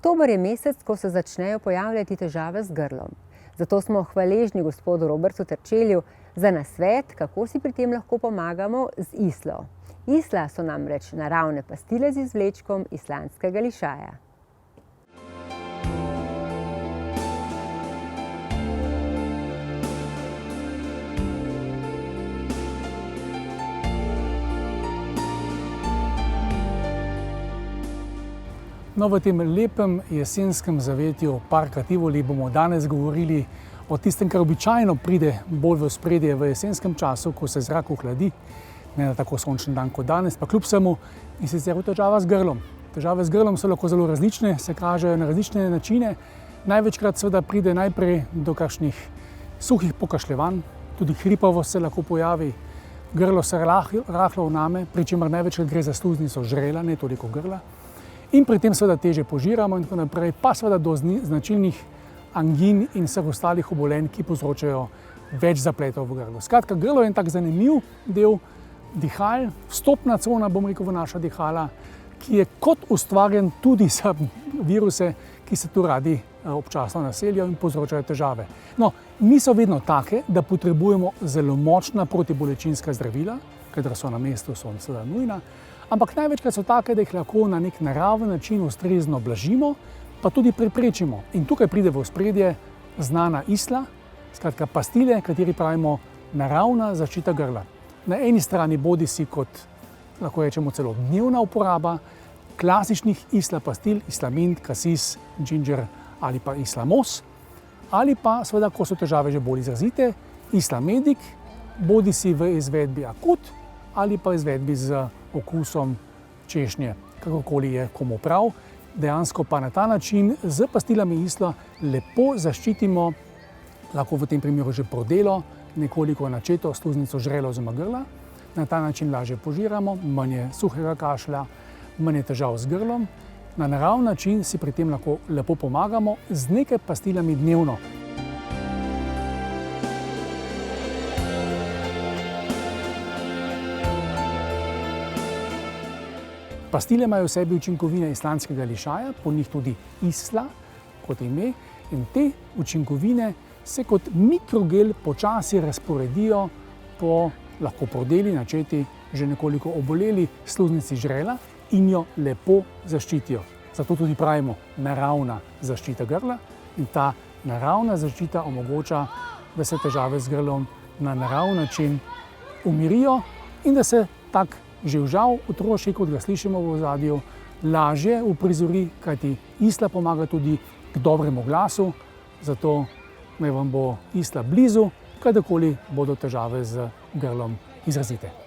Oktober je mesec, ko se začnejo pojavljati težave z grlom. Zato smo hvaležni gospodu Robertu Terčelju za nasvet, kako si pri tem lahko pomagamo z islo. Isla so namreč naravne pastile z izvlečkom islandskega lišaja. No, v tem lepem jesenskem zavetju parka Tivoli bomo danes govorili o tistem, kar običajno pride bolj v ospredje v jesenskem času, ko se zrak ohladi, ne na tako sončen dan kot danes, pa kljub vsemu, in sicer težava z grlom. Težave z grlom so lahko zelo različne, se kažejo na različne načine. Največkrat seveda pride najprej do kakšnih suhih pokašljevanj, tudi hripavost se lahko pojavi, grlo se rahlo vname, pri čemer največkrat gre za sluznico žrela, ne toliko grla. In pri tem seveda teže požiramo in tako naprej, pa seveda do značilnih angin in vseh ostalih obolenj, ki povzročajo več zapletov v grlu. Skratka, grlo je en tak zanimiv del dihal, vstopna cona, bom rekel, v naša dihala, ki je kot ustvarjen tudi za viruse, ki se tu radi občasno naselijo in povzročajo težave. No, niso vedno take, da potrebujemo zelo močna protibolečinska zdravila, kadar so na mestu, so seveda nujna, ampak največkrat so take, da jih lahko na nek naraven način ustrezno blažimo, pa tudi preprečimo. In tukaj pride v ospredje znana isla, skratka pastile, kateri pravimo naravna zaščita grla. Na eni strani bodisi kot, lahko rečemo celo dnevna uporaba klasičnih isla pastil, islamint, kasis, ginger ali pa islamos, ali pa seveda, ko so težave že bolj izrazite, islamedik, bodisi v izvedbi akut ali pa izvedbi z okusom češnje, kakorkoli je komu prav. Dejansko pa na ta način z pastilami isla lepo zaščitimo, lahko v tem primeru že prodelo, nekoliko načeto sluznico žrela oziroma grla. Na ta način lažje požiramo, manj je suhega kašlja, manj je težav z grlom. Na naraven način si pri tem lahko lepo pomagamo z nekaj pastilami dnevno. Pastile imajo v sebi učinkovine islandskega lišaja, po njih tudi isla, kot ime, in te učinkovine se kot mikrogel počasi razporedijo po lahko prodeli, načeti, že nekoliko oboleli sluznici žrela in jo lepo zaščitijo. Zato tudi pravimo naravna zaščita grla in ta naravna zaščita omogoča, da se težave z grlom na naraven način umirijo in da se tak živžav otroški, kot ga slišimo v ozadju, lažje uprizori, kajti isla pomaga tudi k dobremu glasu, zato naj vam bo isla blizu, kadarkoli bodo težave z grlom izrazite.